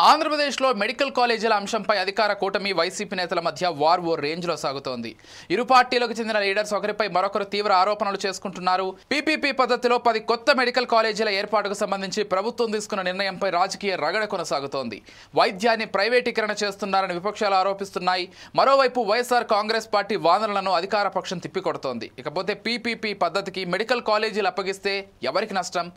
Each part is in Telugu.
ఆంధ్రప్రదేశ్లో మెడికల్ కాలేజీల అంశంపై అధికార కూటమి వైసీపీ నేతల మధ్య వార్ ఓ రేంజ్లో సాగుతోంది. ఇరు పార్టీలకు చెందిన లీడర్స్ ఒకరిపై మరొకరు తీవ్ర ఆరోపణలు చేసుకుంటున్నారు. పీపీపీ పద్ధతిలో 10 కొత్త మెడికల్ కాలేజీల ఏర్పాటుకు సంబంధించి ప్రభుత్వం తీసుకున్న నిర్ణయంపై రాజకీయ రగడ కొనసాగుతోంది. వైద్యాన్ని ప్రైవేటీకరణ చేస్తున్నారని విపక్షాలు ఆరోపిస్తున్నాయి. మరోవైపు వైఎస్ఆర్ కాంగ్రెస్ పార్టీ వాదనలను అధికార పక్షం తిప్పికొడుతోంది. ఇకపోతే పీపీపీ పద్ధతికి మెడికల్ కాలేజీలు అప్పగిస్తే ఎవరికి నష్టం?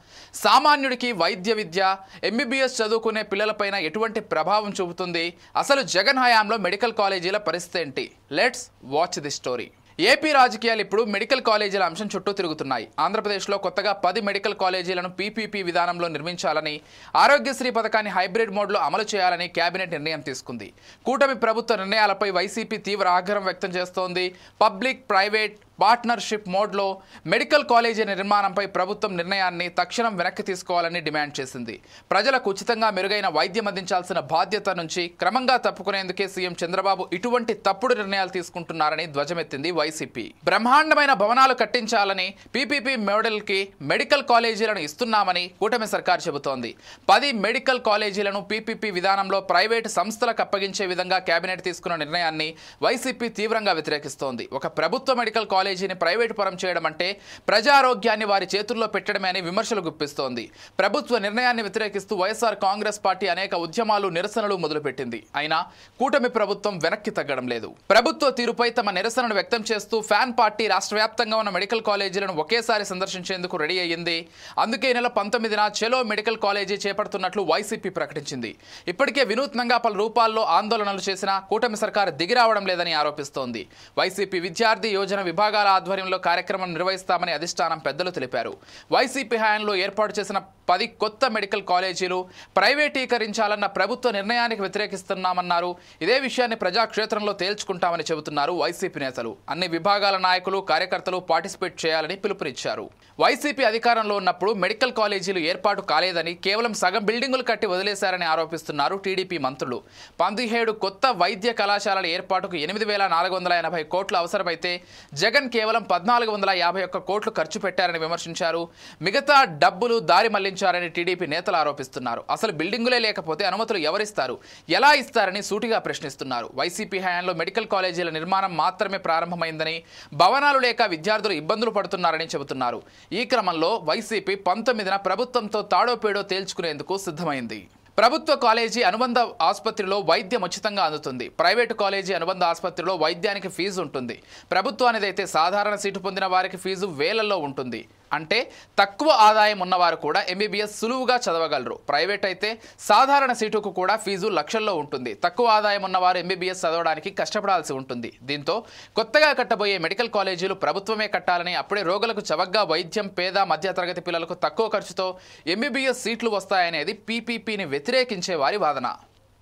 సామాన్యుడికి వైద్య విద్య, ఎంబీబీఎస్ చదువుకునే పిల్లలపైన ఎటువంటి ప్రభావం చూపుతుంది? అసలు జగన్ హయాంలో మెడికల్ కాలేజీల పరిస్థితి ఏంటి? Let's watch the story. AP రాజకీయాలు ఇప్పుడు మెడికల్ కాలేజీల అంశం చుట్టూ తిరుగుతున్నాయి. ఆంధ్రప్రదేశ్లో కొత్తగా 10 మెడికల్ కాలేజీలను పీపీపీ విధానంలో నిర్మించాలని, ఆరోగ్యశ్రీ పథకాన్ని హైబ్రిడ్ మోడ్లో అమలు చేయాలని కేబినెట్ నిర్ణయం తీసుకుంది. కూటమి ప్రభుత్వ నిర్ణయాలపై వైసీపీ తీవ్ర ఆగ్రహం వ్యక్తం చేస్తోంది. పబ్లిక్ ప్రైవేట్ పార్ట్నర్షిప్ మోడ్లో మెడికల్ కాలేజీ నిర్మాణంపై ప్రభుత్వం నిర్ణయాన్ని తక్షణం వెనక్కి తీసుకోవాలని డిమాండ్ చేసింది. ప్రజలకు ఉచితంగా మెరుగైన వైద్యం అందించాల్సిన బాధ్యత నుంచి క్రమంగా తప్పుకునేందుకే సీఎం చంద్రబాబు ఇటువంటి తప్పుడు నిర్ణయాలు తీసుకుంటున్నారని ధ్వజమెత్తింది వైసీపీ. బ్రహ్మాండమైన భవనాలు కట్టించాలని పీపీపీ మోడల్కి మెడికల్ కాలేజీలను ఇస్తున్నామని కూటమి సర్కార్ చెబుతోంది. 10 మెడికల్ కాలేజీలను పీపీపీ విధానంలో ప్రైవేటు సంస్థలకు అప్పగించే విధంగా కేబినెట్ తీసుకున్న నిర్ణయాన్ని వైసీపీ తీవ్రంగా వ్యతిరేకిస్తోంది. ఒక ప్రభుత్వ మెడికల్ కాలేజీని ప్రైవేటు పరం చేయడం అంటే ప్రజారోగ్యాన్ని వారి చేతుల్లో పెట్టడమే అని విమర్శలు గుప్పిస్తోంది. ప్రభుత్వ నిర్ణయాన్ని వ్యతిరేకిస్తూ వైఎస్ఆర్ కాంగ్రెస్ పార్టీ అనేక ఉద్యమాలు, నిరసనలు మొదలుపెట్టింది. అయినా కూటమి ప్రభుత్వం వెనక్కి తగ్గడం లేదు. ప్రభుత్వ తీరుపై తమ నిరసనను వ్యక్తం చేస్తూ ఫ్యాన్ పార్టీ రాష్ట్ర వ్యాప్తంగా ఉన్న మెడికల్ కాలేజీలను ఒకేసారి సందర్శించేందుకు రెడీ అయ్యింది. అందుకే నెల 19న చెలో మెడికల్ కాలేజీ చేపడుతున్నట్లు వైసీపీ ప్రకటించింది. ఇప్పటికే వినూత్నంగా పలు రూపాల్లో ఆందోళనలు చేసిన కూటమి సర్కారు దిగిరావడం లేదని ఆరోపిస్తోంది. వైసీపీ విద్యార్థి యోజన విభాగాల ఆధ్వర్యంలో కార్యక్రమం నిర్వహిస్తామని అధిష్టానం పెద్దలు తెలిపారు. వైసీపీ హయాంలో ఏర్పాటు చేసిన 10 కొత్త మెడికల్ కాలేజీలు ప్రైవేటీకరించాలన్న ప్రభుత్వ నిర్ణయానికి వ్యతిరేకిస్తున్నామన్నారు. ఇదే విషయాన్ని ప్రజాక్షేత్రంలో తేల్చుకుంటామని చెబుతున్నారు వైసీపీ నేతలు. అన్ని విభాగాల నాయకులు, కార్యకర్తలు పార్టిసిపేట్ చేయాలని పిలుపునిచ్చారు. వైసీపీ అధికారంలో ఉన్నప్పుడు మెడికల్ కాలేజీలు ఏర్పాటు కాలేదని, కేవలం సగం బిల్డింగులు కట్టి వదిలేశారని ఆరోపిస్తున్నారు టీడీపీ మంత్రులు. 17 కొత్త వైద్య కళాశాలల ఏర్పాటుకు 8,480 కోట్లు అవసరమైతే జగన్ కేవలం 1,451 కోట్లు ఖర్చు పెట్టారని విమర్శించారు. మిగతా డబ్బులు దారి మళ్లించారని టీడీపీ నేతలు ఆరోపిస్తున్నారు. అసలు బిల్డింగులే లేకపోతే అనుమతులు ఎవరిస్తారు, ఎలా ఇస్తారని సూటిగా ప్రశ్నిస్తున్నారు. వైసీపీ హయాంలో మెడికల్ కాలేజీల నిర్మాణం మాత్రమే ప్రారంభమైందని, భవనాలు లేక విద్యార్థులు ఇబ్బందులు పడుతున్నారని చెబుతున్నారు. ఈ క్రమంలో వైసీపీ 19న ప్రభుత్వంతో తాడోపేడో తేల్చుకునేందుకు సిద్ధమైంది. ప్రభుత్వ కాలేజీ అనుబంధ ఆసుపత్రిలో వైద్యం ఉచితంగా అందుతుంది. ప్రైవేటు కాలేజీ అనుబంధ ఆసుపత్రిలో వైద్యానికి ఫీజు ఉంటుంది. ప్రభుత్వానిదైతే సాధారణ సీటు పొందిన వారికి ఫీజు వేలల్లో ఉంటుంది. అంటే తక్కువ ఆదాయం ఉన్నవారు కూడా ఎంబీబీఎస్ సులువుగా చదవగలరు. ప్రైవేట్ అయితే సాధారణ సీటుకు కూడా ఫీజు లక్షల్లో ఉంటుంది. తక్కువ ఆదాయం ఉన్నవారు ఎంబీబీఎస్ చదవడానికి కష్టపడాల్సి ఉంటుంది. దీంతో కొత్తగా కట్టబోయే మెడికల్ కాలేజీలు ప్రభుత్వమే కట్టాలని, అప్పుడే రోగులకు చవకగా వైద్యం, పేద మధ్యతరగతి పిల్లలకు తక్కువ ఖర్చుతో ఎంబీబీఎస్ సీట్లు వస్తాయనేది పీపీపీని వ్యతిరేకించే వారి వాదన.